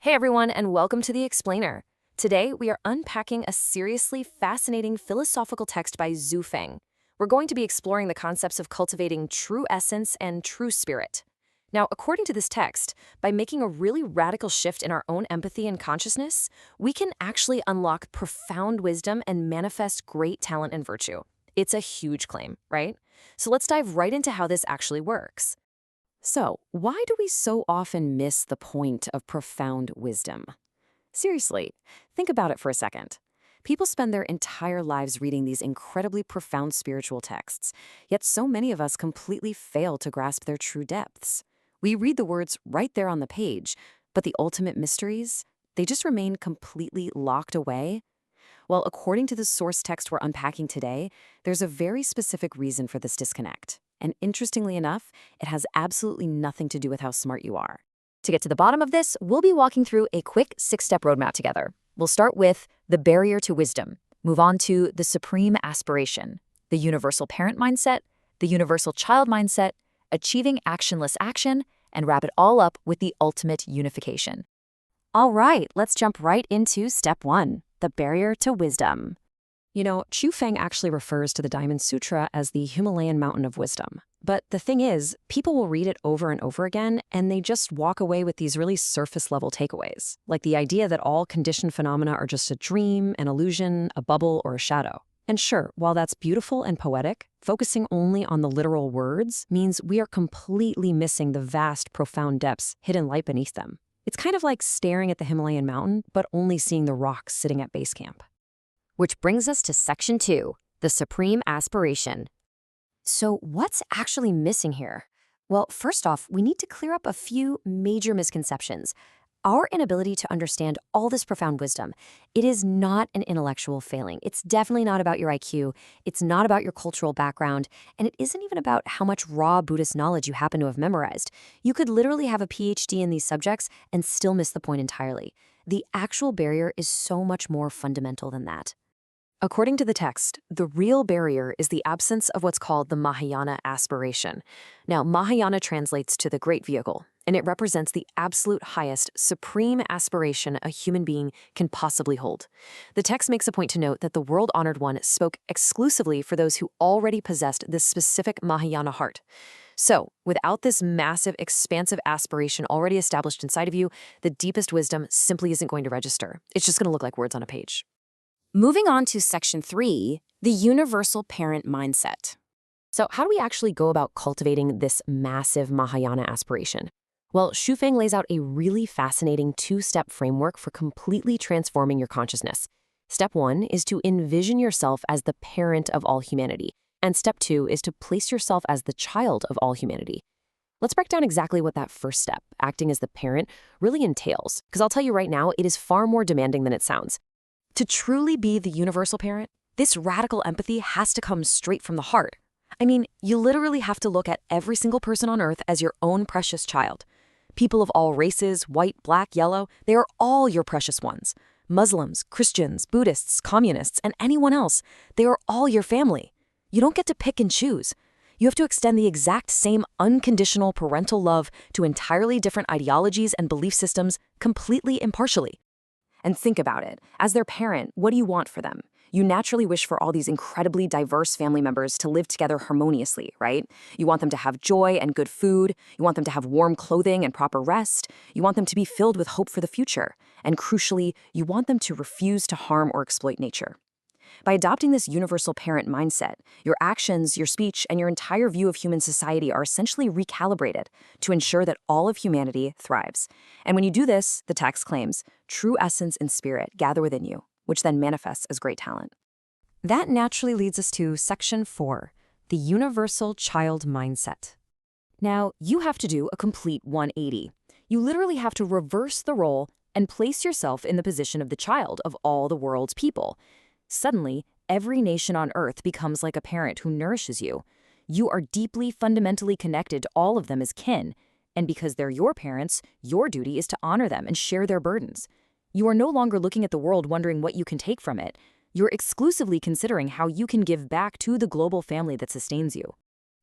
Hey everyone, and welcome to The Explainer. Today, we are unpacking a seriously fascinating philosophical text by Zhu Feng. We're going to be exploring the concepts of cultivating true essence and true spirit. Now, according to this text, by making a really radical shift in our own empathy and consciousness, we can actually unlock profound wisdom and manifest great talent and virtue. It's a huge claim, right? So let's dive right into how this actually works. So, why do we so often miss the point of profound wisdom? Seriously, think about it for a second. People spend their entire lives reading these incredibly profound spiritual texts, yet so many of us completely fail to grasp their true depths. We read the words right there on the page, but the ultimate mysteries, they just remain completely locked away. Well, according to the source text we're unpacking today, there's a very specific reason for this disconnect. And interestingly enough, it has absolutely nothing to do with how smart you are. To get to the bottom of this, we'll be walking through a quick 6-step roadmap together. We'll start with the barrier to wisdom, move on to the supreme aspiration, the universal parent mindset, the universal child mindset, achieving actionless action, and wrap it all up with the ultimate unification. All right, let's jump right into step 1, the barrier to wisdom. You know, Zhu Feng actually refers to the Diamond Sutra as the Himalayan mountain of wisdom. But the thing is, people will read it over and over again, and they just walk away with these really surface-level takeaways, like the idea that all conditioned phenomena are just a dream, an illusion, a bubble, or a shadow. And sure, while that's beautiful and poetic, focusing only on the literal words means we are completely missing the vast, profound depths hidden light beneath them. It's kind of like staring at the Himalayan mountain, but only seeing the rocks sitting at base camp. Which brings us to section 2, the supreme aspiration. So what's actually missing here? Well, first off, we need to clear up a few major misconceptions. Our inability to understand all this profound wisdom, it is not an intellectual failing. It's definitely not about your IQ. It's not about your cultural background. And it isn't even about how much raw Buddhist knowledge you happen to have memorized. You could literally have a PhD in these subjects and still miss the point entirely. The actual barrier is so much more fundamental than that. According to the text, the real barrier is the absence of what's called the Mahayana aspiration. Now, Mahayana translates to the great vehicle, and it represents the absolute highest, supreme aspiration a human being can possibly hold. The text makes a point to note that the world-honored one spoke exclusively for those who already possessed this specific Mahayana heart. So, without this massive, expansive aspiration already established inside of you, the deepest wisdom simply isn't going to register. It's just going to look like words on a page. Moving on to section 3, the universal parent mindset. So how do we actually go about cultivating this massive Mahayana aspiration? Well, Zhu Feng lays out a really fascinating 2-step framework for completely transforming your consciousness. Step 1 is to envision yourself as the parent of all humanity, and step 2 is to place yourself as the child of all humanity. Let's break down exactly what that first step, acting as the parent, really entails, because I'll tell you right now, it is far more demanding than it sounds. To truly be the universal parent, this radical empathy has to come straight from the heart. I mean, you literally have to look at every single person on Earth as your own precious child. People of all races, white, black, yellow, they are all your precious ones. Muslims, Christians, Buddhists, communists, and anyone else, they are all your family. You don't get to pick and choose. You have to extend the exact same unconditional parental love to entirely different ideologies and belief systems completely impartially. And think about it. As their parent, what do you want for them? You naturally wish for all these incredibly diverse family members to live together harmoniously, right? You want them to have joy and good food. You want them to have warm clothing and proper rest. You want them to be filled with hope for the future. And crucially, you want them to refuse to harm or exploit nature. By adopting this universal parent mindset, your actions, your speech, and your entire view of human society are essentially recalibrated to ensure that all of humanity thrives. And when you do this, the text claims, true essence and spirit gather within you, which then manifests as great talent. That naturally leads us to section 4, the universal child mindset. Now, you have to do a complete 180. You literally have to reverse the role and place yourself in the position of the child of all the world's people. Suddenly, every nation on Earth becomes like a parent who nourishes you. You are deeply, fundamentally connected to all of them as kin, and because they're your parents, your duty is to honor them and share their burdens. You are no longer looking at the world wondering what you can take from it. You're exclusively considering how you can give back to the global family that sustains you.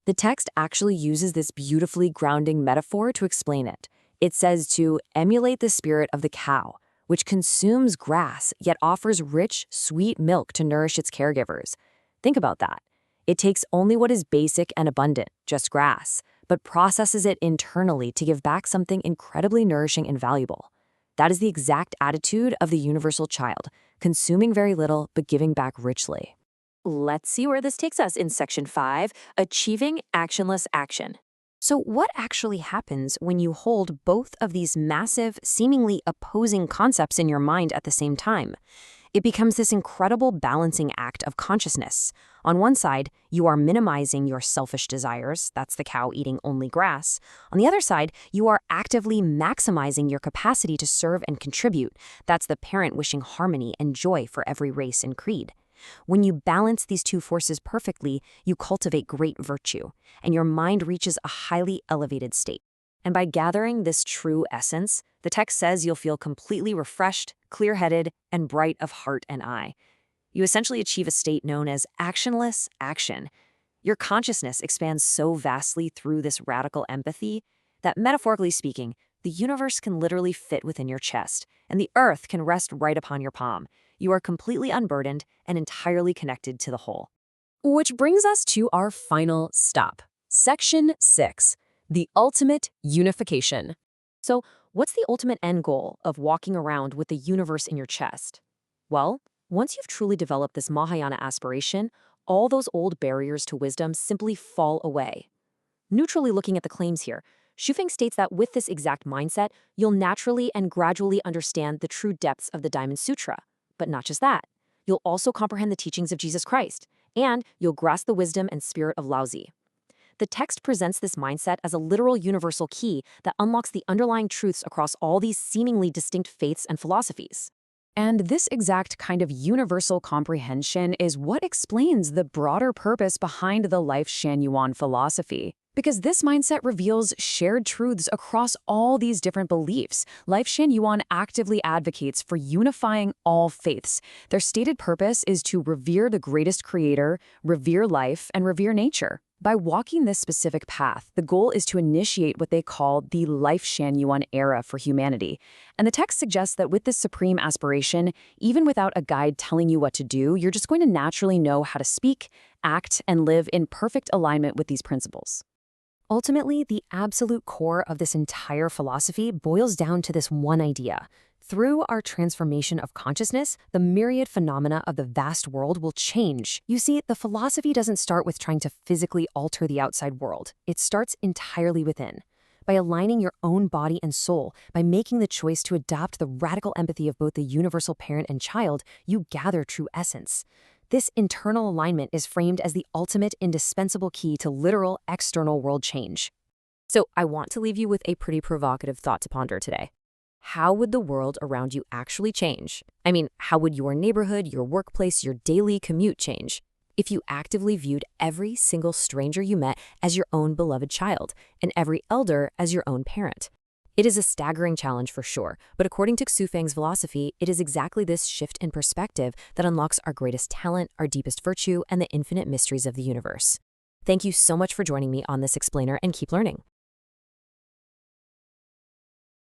The text actually uses this beautifully grounding metaphor to explain it. It says to emulate the spirit of the cow, which consumes grass yet offers rich, sweet milk to nourish its caregivers. Think about that. It takes only what is basic and abundant, just grass, but processes it internally to give back something incredibly nourishing and valuable. That is the exact attitude of the universal child, consuming very little but giving back richly. Let's see where this takes us in Section 5, Achieving Actionless Action. So what actually happens when you hold both of these massive, seemingly opposing concepts in your mind at the same time? It becomes this incredible balancing act of consciousness. On one side, you are minimizing your selfish desires, that's the cow eating only grass. On the other side, you are actively maximizing your capacity to serve and contribute, that's the parent wishing harmony and joy for every race and creed. When you balance these two forces perfectly, you cultivate great virtue, and your mind reaches a highly elevated state. And by gathering this true essence, the text says you'll feel completely refreshed, clear-headed, and bright of heart and eye. You essentially achieve a state known as actionless action. Your consciousness expands so vastly through this radical empathy that, metaphorically speaking, the universe can literally fit within your chest, and the earth can rest right upon your palm. You are completely unburdened and entirely connected to the whole. Which brings us to our final stop. Section 6, the ultimate unification. So, what's the ultimate end goal of walking around with the universe in your chest? Well, once you've truly developed this Mahayana aspiration, all those old barriers to wisdom simply fall away. Neutrally looking at the claims here, Shufeng states that with this exact mindset, you'll naturally and gradually understand the true depths of the Diamond Sutra. But not just that. You'll also comprehend the teachings of Jesus Christ, and you'll grasp the wisdom and spirit of Laozi. The text presents this mindset as a literal universal key that unlocks the underlying truths across all these seemingly distinct faiths and philosophies. And this exact kind of universal comprehension is what explains the broader purpose behind the Lifechanyuan philosophy. Because this mindset reveals shared truths across all these different beliefs, Lifechanyuan actively advocates for unifying all faiths. Their stated purpose is to revere the greatest creator, revere life, and revere nature. By walking this specific path, the goal is to initiate what they call the Lifechanyuan era for humanity. And the text suggests that with this supreme aspiration, even without a guide telling you what to do, you're just going to naturally know how to speak, act, and live in perfect alignment with these principles. Ultimately, the absolute core of this entire philosophy boils down to this one idea. Through our transformation of consciousness, the myriad phenomena of the vast world will change. You see, the philosophy doesn't start with trying to physically alter the outside world. It starts entirely within. By aligning your own body and soul, by making the choice to adopt the radical empathy of both the universal parent and child, you gather true essence. This internal alignment is framed as the ultimate indispensable key to literal external world change. So I want to leave you with a pretty provocative thought to ponder today. How would the world around you actually change? I mean, how would your neighborhood, your workplace, your daily commute change if you actively viewed every single stranger you met as your own beloved child and every elder as your own parent? It is a staggering challenge for sure, but according to Xufeng's philosophy, it is exactly this shift in perspective that unlocks our greatest talent, our deepest virtue, and the infinite mysteries of the universe. Thank you so much for joining me on this explainer, and keep learning.